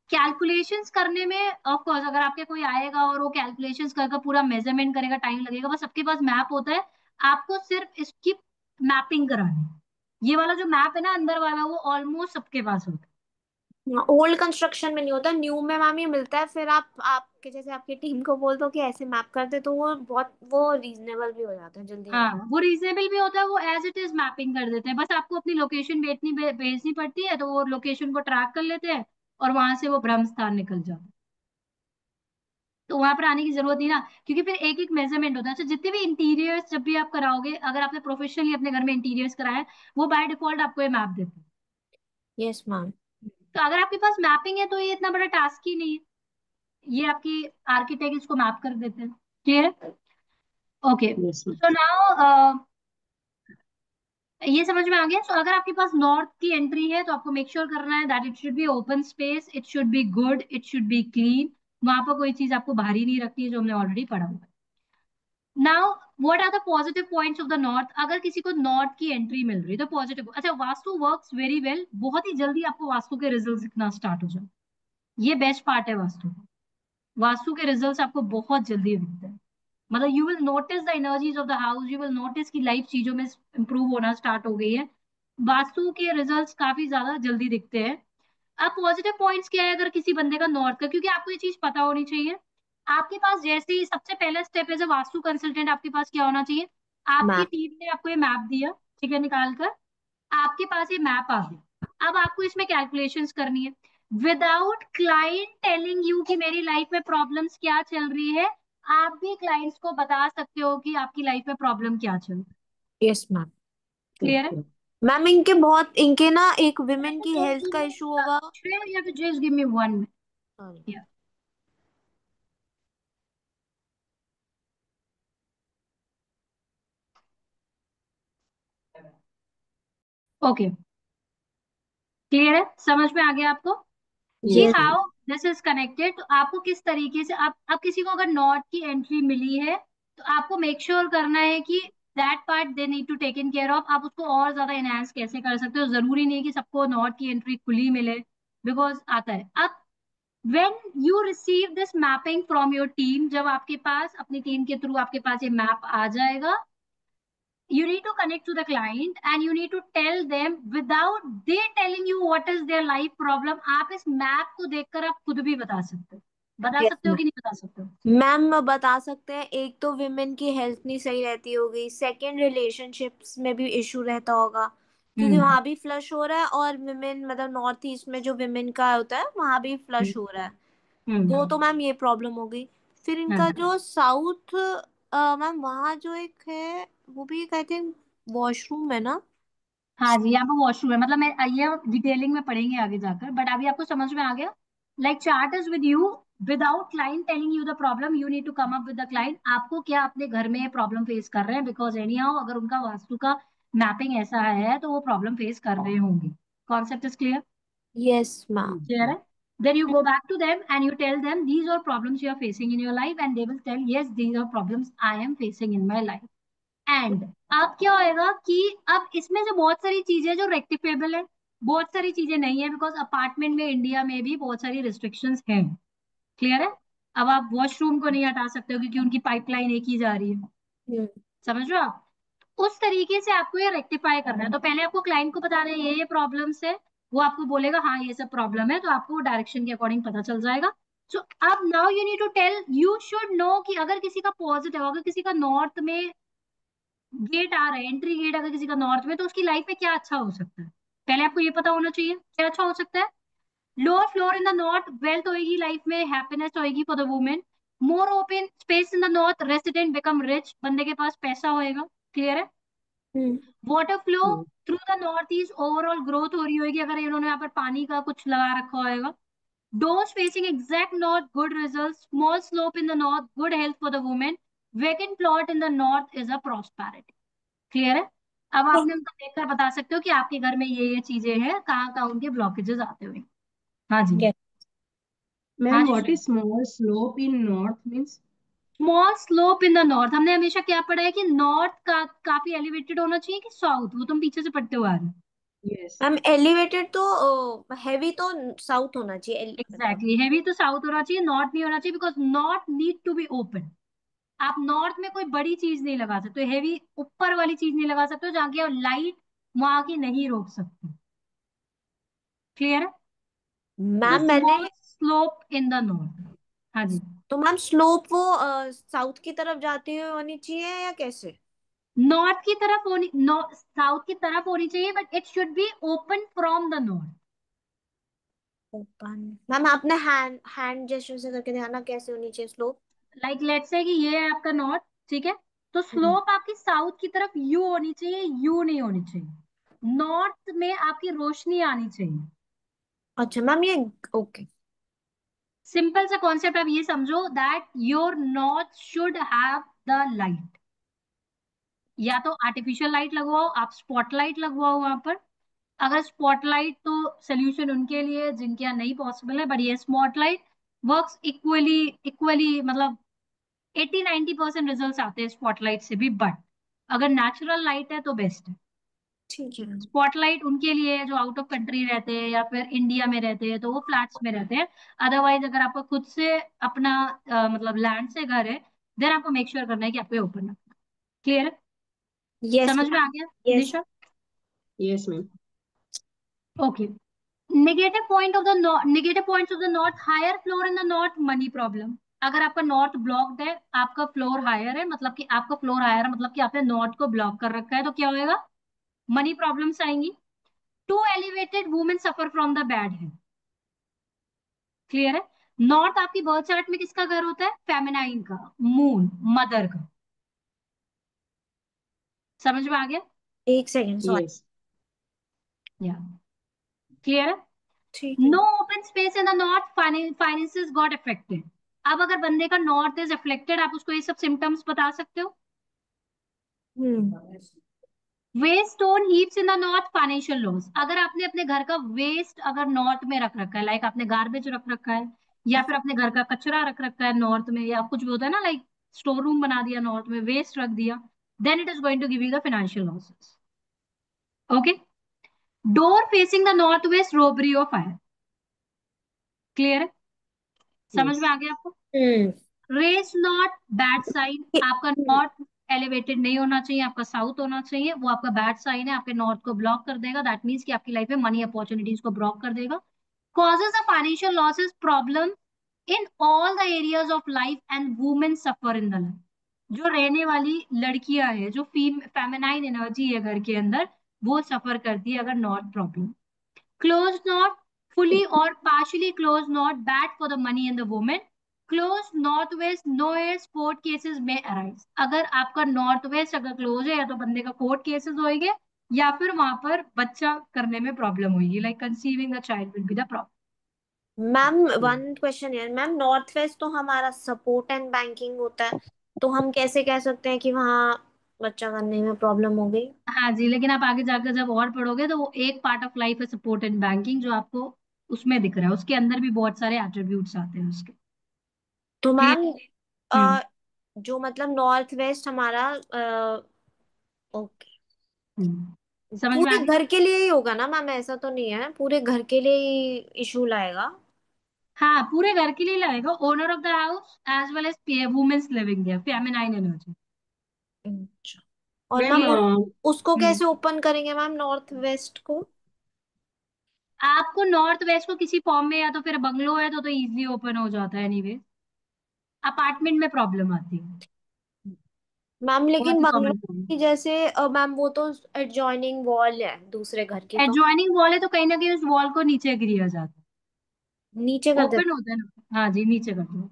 कैलकुलेशंस करने में ऑफ कोर्स अगर आपके कोई आएगा और वो कैलकुलेशंस करके पूरा मेजरमेंट करेगा, टाइम लगेगा, बस सबके पास मैप होता है। आपको सिर्फ इसकी मैपिंग करानी है। ये वाला जो मैप है ना अंदर वाला, वो ऑलमोस्ट सबके पास होता है। ओल्ड कंस्ट्रक्शन में नहीं होता, न्यू में मैम ये मिलता है। फिर आप आपके जैसे आपकी टीम को बोल दो कि ऐसे मैप कर दे, तो वो बहुत वो रीजनेबल भी हो जाता है, जल्दी हो हाँ, जाता वो रीजनेबल भी होता है, वो एज इट इज मैपिंग कर देते हैं। बस आपको अपनी लोकेशन भेजनी पड़ती है, तो वो लोकेशन को ट्रैक कर लेते हैं और वहां से वो ब्रह्म स्थान निकल जाता है। तो वहां पर आने की जरूरत नहीं ना, क्योंकि फिर एक एक मेजरमेंट होता है। तो जितने भी इंटीरियर्स जब भी आप कराओगे, अगर आपने प्रोफेशनली अपने घर में इंटीरियर्स कराया है, वो बाय डिफॉल्ट आपको ये मैप देते हैं। है। Yes ma'am. तो अगर आपके पास मैपिंग है तो ये इतना बड़ा टास्क ही नहीं है। ये आपकी आर्किटेक्ट इसको मैप कर देते हैं। Clear? Okay. Yes ma'am. So now ये समझ में आ गया। सो अगर आपके पास नॉर्थ की एंट्री है तो आपको मेक श्योर करना है that it should be open space, it should be good, it should be clean. वहां पर कोई चीज आपको भारी नहीं रखनी है, जो हमने ऑलरेडी पढ़ा हुआ है। Now what are the positive points of the north? अगर किसी को नॉर्थ की एंट्री मिल रही है तो पॉजिटिव, अच्छा, वास्तु वर्क्स वेरी वेल, बहुत ही जल्दी आपको वास्तु के रिजल्ट दिखना स्टार्ट हो जाए। ये बेस्ट पार्ट है वास्तु का। वास्तु के रिजल्ट्स आपको बहुत जल्दी दिखते हैं। मतलब you will notice the energies of the house, you will notice की लाइफ चीजों में इंप्रूव होना स्टार्ट हो गई है। वास्तु के रिजल्ट्स काफी ज्यादा जल्दी दिखते हैं। अब पॉजिटिव पॉइंट्स क्या है अगर किसी बंदे का नॉर्थ का, क्योंकि आपको ये चीज पता होनी चाहिए। आपके पास जैसे ही सबसे पहला step as a vastu consultant आपके पास क्या होना चाहिए? आपकी मैम। टीम ने आपको ये मैप दिया, ठीक है, निकाल कर आपके पास ये मैप आ गया। अब आपको इसमें कैलकुलेशंस करनी है विदाउट क्लाइंट टेलिंग यू कि मेरी लाइफ में प्रॉब्लम्स क्या चल रही है। आप भी क्लाइंट्स को बता सकते हो कि आपकी लाइफ में प्रॉब्लम क्या चल रही है। Yes ma'am. क्लियर है? मैम इनके बहुत, इनके ना एक विमेन की Just हेल्थ give का me, इशू होगा। Shreya, you have to just give me 1 minute. Sorry. Yeah. Okay, clear है, समझ में आ गया आपको कि yes yes. Ma'am. How this is connected? तो आपको किस तरीके से, आप किसी को अगर नॉर्थ की एंट्री मिली है तो आपको मेक श्योर करना है कि that part they need to take in care of. आप उसको और ज्यादा एनहांस कैसे कर सकते हो? जरूरी नहीं है कि सबको नॉर्थ की एंट्री खुली मिले, बिकॉज आता है। अब when you receive this mapping from your team, जब आपके पास अपनी टीम के थ्रू आपके पास ये मैप आ जाएगा, you need to connect to the client and you need to tell them without they telling you what is their life problem। आप इस map को देखकर आप खुद भी बता यस सकते हो मैम। कि नहीं बता सकते हो? मैम बता सकते हैं, एक तो विमेन की हेल्थ नहीं सही रहती होगी, सेकंड रिलेशनशिप्स में भी इशू रहता होगा, क्योंकि हम्म। वहां भी फ्लश हो रहा है, और विमेन मतलब नॉर्थ ईस्ट में जो विमेन का होता है वहां भी फ्लश हो रहा है। दो हम्म। तो मैम ये प्रॉब्लम हो गई। फिर इनका हम्म। जो साउथ, मैम वहाँ जो एक है, वो भी एक आई थिंक वॉशरूम है ना। हाँ जी, यहाँ पे वॉशरूम है, मतलब मैं ये डिटेलिंग में पढ़ेंगे आगे जाकर, बट अभी आपको समझ में आ गया। Like chart is with you, without client telling you the problem you need to come up with the client. आपको क्या अपने घर में प्रॉब्लम फेस कर रहे हैं, बिकॉज एनी हाउ अगर उनका वास्तु का मैपिंग ऐसा है तो वो प्रॉब्लम फेस कर रहे होंगे। Concept is clear? Yes ma'am. Clear है? Then you go back to them and you tell them these are problems you are facing in your life, and they will tell yes, these are problems I am facing in my life. And अब क्या होएगा कि अब इसमें से बहुत सारी चीजें जो रेक्टिफेबल है, बहुत सारी चीजें नहीं है, बिकॉज अपार्टमेंट में इंडिया में भी बहुत सारी रिस्ट्रिक्शंस हैं। क्लियर है? अब आप वॉशरूम को नहीं हटा सकते हो क्योंकि उनकी पाइपलाइन एक ही जा रही है। हम्म। समझ रहे हो आप? उस तरीके से आपको ये रेक्टिफाई करना है। तो पहले आपको क्लाइंट को बताना है ये प्रॉब्लम्स है, वो आपको बोलेगा हाँ ये सब प्रॉब्लम है, तो आपको डायरेक्शन के अकॉर्डिंग पता चल जाएगा। सो अब now you need to tell, you should know कि अगर किसी का पॉजिटिव, अगर किसी का नॉर्थ में गेट आ रहा है, एंट्री गेट अगर किसी का नॉर्थ में, तो उसकी लाइफ में क्या अच्छा हो सकता है, पहले आपको ये पता होना चाहिए क्या अच्छा हो सकता है। Lower floor in the north, wealth होएगी लाइफ में, हैप्पीनेस होएगी for the women. More open space in the north, resident become rich, बंदे के पास पैसा होएगा। क्लियर है? Hmm. Water flow hmm. Through the north east, overall growth हो रही होगी अगर इन्होंने यहाँ पर पानी का कुछ लगा रखा होगा। Doors facing exact north, good result. Small slope in the north, good health for the women. Vacant plot in the north is a prosperity. Clear है? अब आपने उनको देखकर बता सकते हो कि आपके घर में ये चीजें हैं, कहाँ कहाँ उनके ब्लॉकेजेस आते हुए। हाँ जी। Yes. हाँ मैम जी what Shreya. Is small slope in north means? Small slope in the north, हमने हमेशा क्या पढ़ा है कि नॉर्थ का काफी एलिवेटेड होना चाहिए कि साउथ, वो तुम पीछे से पढ़ते हुए आ रहे हो। यस। मैम एलिवेटेड तो हैवी तो साउथ होना चाहिए मतलब। एग्जैक्टली, हैवी तो साउथ होना चाहिए, नॉर्थ नहीं होना चाहिए, because north need to be open. आप नॉर्थ में कोई बड़ी चीज नहीं लगा सकते, हैवी ऊपर वाली चीज नहीं लगा सकते जहाँ की लाइट वहां की नहीं रोक सकते। क्लियर है? तो मैम मैंने, small slope in the north. हाँ जी। तो मैम स्लोप वो साउथ की तरफ जाती हुई होनी चाहिए या कैसे? नॉर्थ की तरफ होनी, साउथ की तरफ होनी चाहिए, but it should be open from the north. Open. Ma'am आपने हैंड हैंड जेस्चर से करके दिखाना कैसे होनी चाहिए स्लोप। लाइक लेट्स से कि ये है आपका नॉर्थ, ठीक है, तो स्लोप आपकी साउथ की तरफ यू होनी चाहिए, यू नहीं होनी चाहिए। नॉर्थ में आपकी रोशनी आनी चाहिए। अच्छा मैम ये, ओके। सिंपल सा कॉन्सेप्ट आप ये समझो that your north should have the light. या तो आर्टिफिशियल लाइट लगवाओ, आप स्पॉटलाइट लगवाओ वहां पर। अगर स्पॉटलाइट तो सोल्यूशन उनके लिए जिनके यहाँ नहीं पॉसिबल है, बट ये स्पॉटलाइट वर्क्स इक्वली, इक्वली मतलब 80-90% रिजल्ट्स आते हैं स्पॉटलाइट से भी, बट अगर नेचुरल लाइट है तो बेस्ट है। ठीक है मैम। स्पॉटलाइट उनके लिए है जो आउट ऑफ कंट्री रहते हैं या फिर इंडिया में रहते हैं, तो वो फ्लैट्स में रहते हैं। अदरवाइज अगर आपका खुद से अपना मतलब लैंड से घर है, देन आपको मेक श्योर करना है कि आपको ओपन रखना। क्लियर है? यस समझ में आ मैम। गया yes. Nisha? Yes ma'am. Okay. Negative point of the negative points of the north, higher floor in the north, money problem. अगर आपका नॉर्थ ब्लॉक्ड है, आपका फ्लोर हायर है, मतलब कि आपका फ्लोर हायर है मतलब कि आपने नॉर्थ को ब्लॉक कर रखा है, तो क्या होएगा? मनी प्रॉब्लम्स आएंगी। To elevated women suffer from the bad है। क्लियर है? नॉर्थ आपकी बर्थ चार्ट में किसका घर होता है? फेमिनाइन का, मून, मदर का। समझ में आ गया? एक सेकेंड सॉरी। यस। या क्लियर है? ठीक है। No open space in the north, finances got affected. अब अगर बंदे का नॉर्थ इज अफेक्टेड, आप उसको ये सब सिम्टम्स बता सकते हो। Hmm. Waste stone heaps in the north, financial loss. अगर आपने अपने घर का वेस्ट अगर नॉर्थ में रख रखा है, लाइक आपने गार्बेज रख रखा है, या फिर अपने घर का कचरा रख रखा है नॉर्थ में, या कुछ भी होता है ना, लाइक स्टोर रूम बना दिया नॉर्थ में, वेस्ट रख दिया, then it is going to give you the financial losses. Okay. Door facing the north west, robbery of fire. Clear है? समझ यस। में आ गया आपको? Hmm. Race not bad sign, आपका नॉर्थ एलिवेटेड नहीं होना चाहिए, आपका साउथ होना चाहिए, वो आपका बैड साइन है, आपके नॉर्थ को ब्लॉक कर देगा। दैट मीन्स कि आपकी लाइफ में मनी अपॉर्चुनिटीज को ब्लॉक कर देगा। Causes of financial losses, problem in all the areas of life and women suffer in the life. जो रहने वाली लड़कियां हैं, जो फेमिनाइन एनर्जी है घर के अंदर, वो सफर करती है अगर north problem. Closed knot, fully or partially closed knot, bad for the money and the woman. Closed northwest, no air court cases may arise. अगर आपका नॉर्थ वेस्ट अगर क्लोज है, या तो बंदे का कोर्ट केसेस होएंगे, या फिर वहां पर बच्चा करने में प्रॉब्लम होगी, like conceiving a child will be the problem. Ma'am one question है मैम, नॉर्थ वेस्ट तो हमारा सपोर्ट एंड बैंकिंग होता है, तो हम कैसे कह सकते हैं कि वहाँ बच्चा करने में प्रॉब्लम हो गई? हाँ जी, लेकिन आप आगे जाकर जब और पढ़ोगे तो वो एक पार्ट ऑफ लाइफ है सपोर्ट एंड बैंकिंग, जो आपको उसमें दिख रहा है, उसके अंदर भी बहुत सारे एट्रीब्यूट्स आते हैं उसके। तो मैम क्लियर। हम्म। जो मतलब नॉर्थ वेस्ट हमारा ओके, समझ में आ पूरे गया। घर के लिए ही होगा ना मैम? ऐसा तो नहीं है पूरे घर के लिए ही इशू लाएगा? हाँ, पूरे घर के लिए लगेगा, owner of the house as well as women's living there, feminine energy. अच्छा। और मैम मैम उसको कैसे ओपन करेंगे मैम, नॉर्थ वेस्ट को? आपको नॉर्थ वेस्ट को किसी फॉर्म में, या तो फिर बंगलो है तो इजीली ओपन हो जाता है, एनीवे अपार्टमेंट में प्रॉब्लम आती है। मैम बहुत लेकिन ही बंगलो कॉमन प्रॉब्लम। की जैसे मैम वो तो एडजॉइनिंग वॉल है दूसरे घर की, तो एडजॉइनिंग वॉल है तो कहीं ना कहीं उस वॉल को नीचे गिरिया जाता नीचे है, कर ओपन देते? होता है ना, हाँ जी, नीचे कर दो।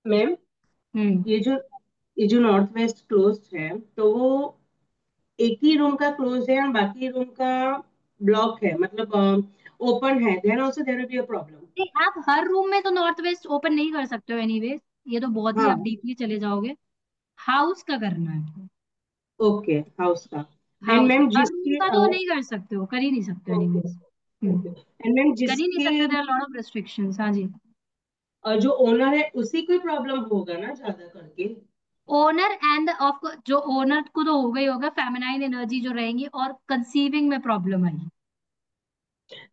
मैम हम्म। ये जो ये जो नॉर्थ वेस्ट क्लोज है, तो वो एक ही रूम का क्लोज है और बाकी रूम का ब्लॉक है, मतलब ओपन है, then also there will be a problem. नहीं, आप हर रूम में तो नॉर्थ वेस्ट ओपन नहीं कर सकते हो एनीवेज, ये तो बहुत ही आप हाँ, डीपली चले जाओगे। हाउस का करना है। ओके, हाउस का। एंड हाउस का, मैम हर रूम जिसके का तो नहीं कर सकते हो, कर ही नहीं सकते okay, anyways. Okay, and ma'am कर ही नहीं जिसके सकते, there are lot of restrictions. हाँ जी। जो ओनर है उसी कोई प्रॉब्लम होगा ना ज्यादा करके। ओनर एंड ऑफ, जो ओनर को तो होगा ही होगा, फेमिनाइन एनर्जी जो रहेंगी और कंसीविंग में प्रॉब्लम आएगी।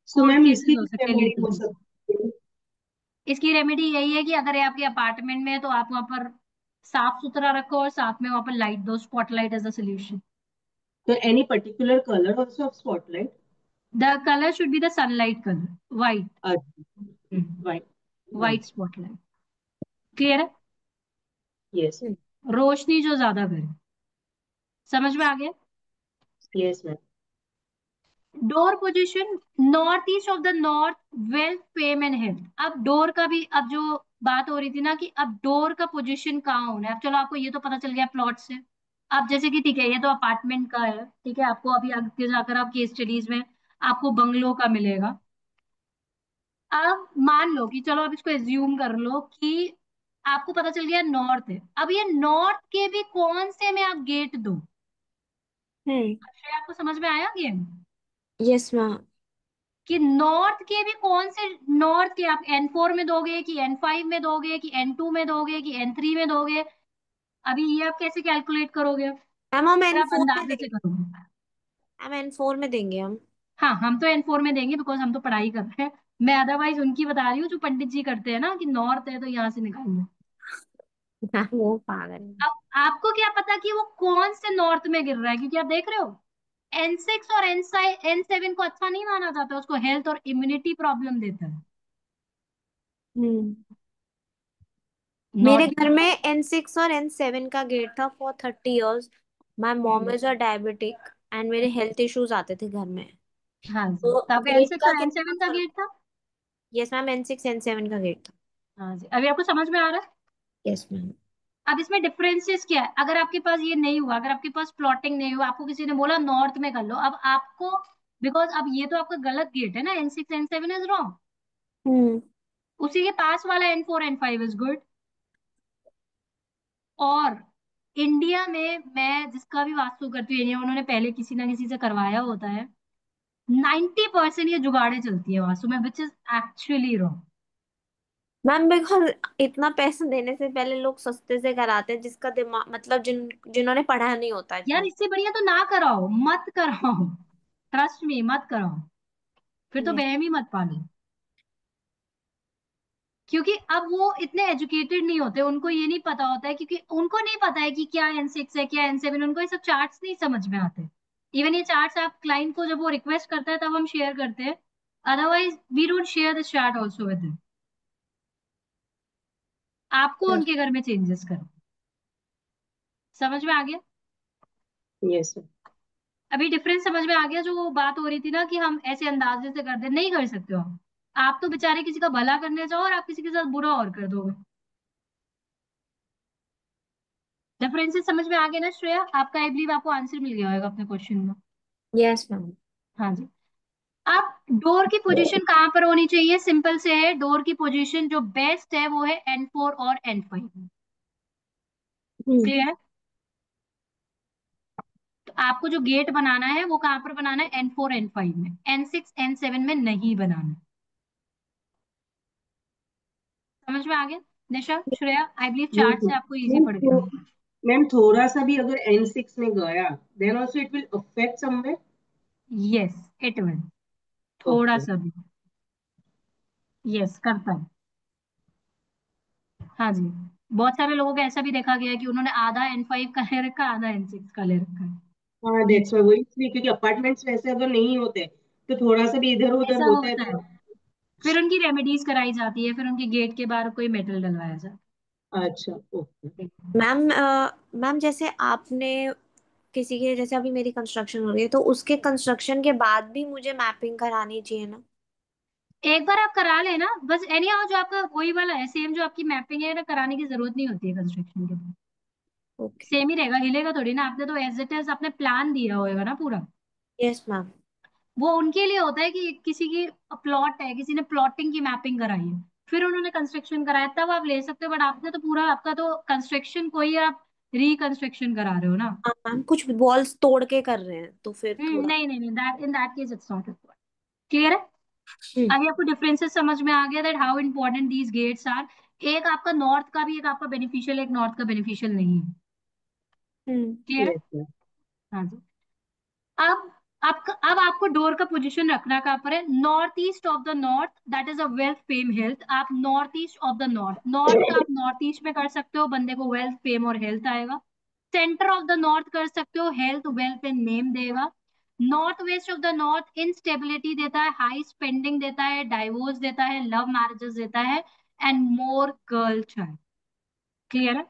सो कोर्ट मैम केसेस इसकी हो क्या सकते हैं रेमेडी लीगल हो केसेस। सकती है? इसकी रेमेडी यही है कि अगर ये आपके अपार्टमेंट में है तो आप वहां पर साफ सुथरा रखो, और साथ में वहां पर लाइट दो, स्पॉटलाइट एज अ सोल्यूशन। तो any particular colour also of spotlight? The colour should be the sunlight colour, white. White. White spotlight. Clear है। यस। रोशनी जो ज्यादा करे। समझ में आ गया। Yes ma'am. Door position, north east of the north, wealth fame and health. अब door का भी, अब जो बात हो रही थी ना कि अब डोर का पोजीशन कहाँ होना है, अब चलो आपको ये तो पता चल गया प्लॉट से। अब जैसे कि ठीक है, ये तो अपार्टमेंट का है, ठीक है, आपको अभी आगे जाकर आप केस स्टडीज में आपको बंगलो का मिलेगा। अब मान लो कि चलो, अब इसको एज्यूम कर लो कि आपको पता चल गया नॉर्थ है, अब ये नॉर्थ के भी कौन से में आप गेट दो। हम्म। अक्षय, आपको समझ में आया गेम, यस मैम। कि नॉर्थ के भी कौन से, नॉर्थ के आप N4 में दोगे कि N5 में दोगे कि N2 में दोगे कि N3 में दोगे। अभी ये आप कैसे कैलकुलेट करोगे, मैम हम फिर एन आप फोर में अंदाजे से देंगे। करोगे। मैम एन फोर में देंगे हम। हाँ, हम तो N4 में देंगे, बिकॉज हम तो पढ़ाई कर रहे हैं। मैं अदरवाइज उनकी बता रही हूँ जो पंडित जी करते हैं ना, कि नॉर्थ है तो यहाँ से निकालना। मैम वो पागल है। अब आपको क्या पता कि वो कौन से नॉर्थ में गिर रहा है, क्योंकि आप देख रहे हो N6 और N7 को अच्छा नहीं माना जाता, उसको हेल्थ और इम्यूनिटी प्रॉब्लम देता है। हम्म। मेरे नॉर्थ। घर में N6 और N7 का गेट था for 30 years। My mom is a diabetic and मेरे हेल्थ इश्यूज आते थे घर में। हाँ जी, तो तो आपका गेट N6 का और कितना N7 का फर्क? गेट था। यस मैम, N6 N7 का गेट था। हाँ जी, अभी आपको समझ में आ रहा है। Yes ma'am. अब इसमें डिफरेंसेस क्या है, अगर आपके पास ये नहीं हुआ, अगर आपके पास प्लॉटिंग नहीं हुआ, आपको किसी ने बोला नॉर्थ में कर लो, अब आपको, बिकॉज अब ये तो आपका गलत गेट है ना, N6 N7 इज रॉन्ग। हम्म। उसी के पास वाला N4 N5 इज गुड। और इंडिया में मैं जिसका भी वास्तु करती हूँ, उन्होंने पहले किसी ना किसी से करवाया होता है। 90% ये जुगाड़े चलती है वास्तु में, which is actually wrong. Ma'am because इतना पैसा देने से पहले लोग सस्ते से कराते हैं, जिसका दिमाग मतलब जिन्होंने पढ़ा नहीं होता यार, इतना। इससे बढ़िया तो ना कराओ, मत कराओ। ट्रस्ट मी, मत कराओ। फिर तो Yes। बहम ही मत पालो। क्योंकि अब वो इतने एजुकेटेड नहीं होते, उनको ये नहीं पता होता है, क्योंकि उनको नहीं पता है कि क्या N6 है क्या N7, उनको ये सब चार्ट्स नहीं समझ में आते। इवन ये चार्ट्स आप क्लाइंट को जब वो रिक्वेस्ट करता है तब हम शेयर करते हैं, otherwise we don't share this chart also with him. आपको Yes। उनके घर में चेंजेस करो। समझ में आ गया। यस। अभी डिफरेंस समझ में आ गया, जो बात हो रही थी ना कि हम ऐसे अंदाजे से करते, नहीं कर सकते हो आप तो बेचारे किसी का भला करने जाओ और आप किसी के साथ बुरा और कर दोगे। डिफरेंसेस समझ में आ गए ना श्रेया, आपका आई बिलीव आपको आंसर मिल गया होगा अपने क्वेश्चन का। Yes ma'am. हाँ जी। आप डोर की पोजीशन कहाँ पर होनी चाहिए, सिंपल से है, डोर की पोजीशन जो बेस्ट है वो है N4 और N5। हम्म। क्लियर है। तो आपको जो गेट बनाना है वो कहाँ पर बनाना है, N4 N5 में, N6 N7 में नहीं बनाना। समझ में आ गया Nisha, Shreya? I believe yes chart से आपको इजी मैम। पड़ गया होगा। मैम थोड़ा सा भी अगर N6 में गया then also it will affect somewhere. Yes, it will, थोड़ा ओके। सा भी। यस, करता है। हाँ जी, बहुत सारे लोगों को ऐसा भी देखा गया है कि उन्होंने आधा N5 का ले रखा है, आधा N6 का ले रखा है। हाँ दैट्स वही, इसलिए क्योंकि अपार्टमेंट्स वैसे अगर नहीं होते तो थोड़ा सा भी इधर उधर ऐसा होता है होता है, तो। फिर उनकी रेमेडीज कराई जाती है, फिर उनके गेट के बाहर कोई मेटल डलवाया जाता अच्छा ओके। है। मैम मैम जैसे आपने किसी के, जैसे अभी मेरी कंस्ट्रक्शन हो रही है तो उसके कंस्ट्रक्शन के बाद भी मुझे मैपिंग करानी चाहिए ना? एक बार आप करा लेना बस, एनी हाउ जो आपका वही वाला है सेम, जो आपकी मैपिंग है ना, कराने की जरूरत नहीं होती है कंस्ट्रक्शन के बाद। ओके। सेम ही रहेगा, हिलेगा थोड़ी ना, आपने तो एज इट इज आपने प्लान दिया होगा ना पूरा। Yes ma'am. वो उनके लिए होता है कि किसी की प्लॉट है, किसी ने प्लॉटिंग की मैपिंग कराई है, फिर उन्होंने कंस्ट्रक्शन कराया, तब आप ले सकते हो, बट आपने तो पूरा, आपका तो कंस्ट्रक्शन कोई आप रिकंस्ट्रक्शन करा रहे हो ना। हाँ मैम, कुछ वॉल्स तोड़ के कर रहे हैं तो फिर थोड़ा। नहीं नहीं नहीं, that in that case it's not required. Clear है? हम्म। अभी आपको डिफरेंसेस समझ में आ गया that how important these gates are. एक आपका नॉर्थ का भी, एक आपका बेनिफिशियल, एक नॉर्थ का बेनिफिशियल नहीं है। हम्म। क्लियर है? Yes ma'am. हाँ जी। अब आपको डोर का पोजीशन रखना कहाँ पर है, north east of the north, that is a wealth fame health. आप north east of the north, north का आप नॉर्थ ईस्ट में कर सकते हो, बंदे को वेल्थ फेम और हेल्थ आएगा। सेंटर ऑफ द नॉर्थ कर सकते हो, हेल्थ वेल्थ एंड नेम देगा। North west of the north instability देता है, हाई स्पेंडिंग देता है, डाइवोर्स देता है, लव मैरिजेस देता है, and more girl child. Clear है?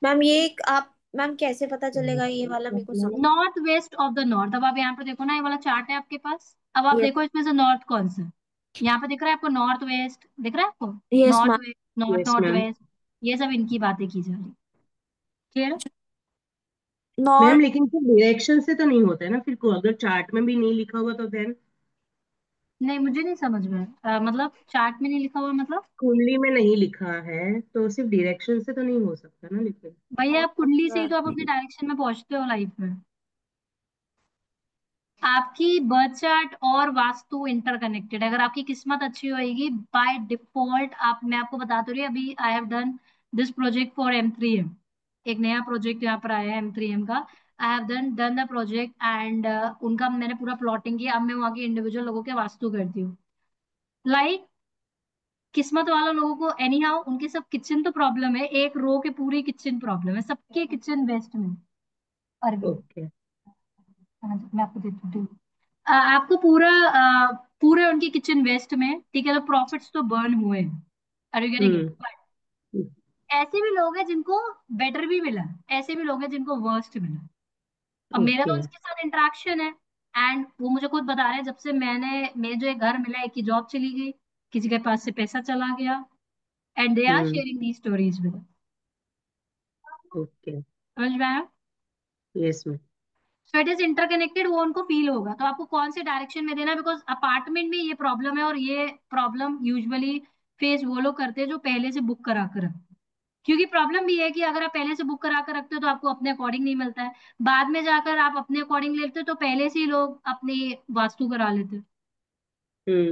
मैम ये एक आप, मैम कैसे पता चलेगा ये वाला, मेरे को समझ। North west of the north, अब आप यहाँ पे देखो ना, ये वाला चार्ट है आपके पास, अब आप यस। देखो इसमें से नॉर्थ कौन सा है। यहाँ पे दिख रहा है आपको नॉर्थ वेस्ट, दिख रहा है आपको? Yes north ma'am. West, north yes north ma'am. West, ये सब इनकी बातें की जा रही। क्लियर है? Ma'am north. लेकिन फिर डायरेक्शन से तो नहीं होता है ना, फिर को अगर चार्ट में भी नहीं लिखा हुआ तो देन। नहीं, मुझे नहीं समझ में मतलब चार्ट में नहीं लिखा हुआ मतलब? कुंडली में नहीं लिखा है तो सिर्फ डायरेक्शन से तो नहीं हो सकता ना लेकिन। भैया आप कुंडली से ही तो आप अपने डायरेक्शन में पहुंचते हो लाइफ में। आपकी बर्थ चार्ट और वास्तु इंटरकनेक्टेड, अगर आपकी किस्मत अच्छी होएगी बाय डिफॉल्ट, आप, मैं आपको बता तो रही हूँ, अभी I have done this project for M3M। एक नया प्रोजेक्ट यहाँ पर आया है M3M का। I have done done the project and उनका मैंने पूरा प्लॉटिंग किया, अब मैं वहाँ के इंडिविजुअल लोगों के वास्तु करती हूँ। लाइक किस्मत वालों लोगों को एनी हाउ उनके सब किचन तो प्रॉब्लम है, एक रो के पूरी किचन प्रॉब्लम है, सबके किचन वेस्ट में। अरविंद, ओके। हाँ जी, मैं आपको देती हूँ। आपको पूरा पूरे उनकी किचन वेस्ट में, ठीक है, तो प्रॉफिट्स तो बर्न हुए हैं। Are you getting it? Hmm. ऐसे भी लोग हैं जिनको बेटर भी मिला, ऐसे भी लोग हैं जिनको वर्स्ट मिला। अब मेरा तो ओके। उनके साथ इंटरेक्शन है, एंड वो मुझे खुद बता रहे हैं, जब से मेरे जो एक घर मिला, एक की जॉब चली गई, किसी के पास से पैसा चला गया, and they are hmm. Sharing the stories with. Okay. समझ में आया? Yes ma'am. So it is interconnected, वो उनको फील होगा, तो आपको कौन से डायरेक्शन में देना है, बिकॉज अपार्टमेंट में ये प्रॉब्लम है, और ये प्रॉब्लम यूजुअली फेस वो लोग करते हैं जो पहले से बुक करा कर रखते हैं। क्योंकि प्रॉब्लम भी है कि अगर आप पहले से बुक करा कर रखते हो तो आपको अपने अकॉर्डिंग नहीं मिलता है, बाद में जाकर आप अपने अकॉर्डिंग लेते हो तो पहले से ही लोग अपनी वास्तु करा लेते हैं। हम्म।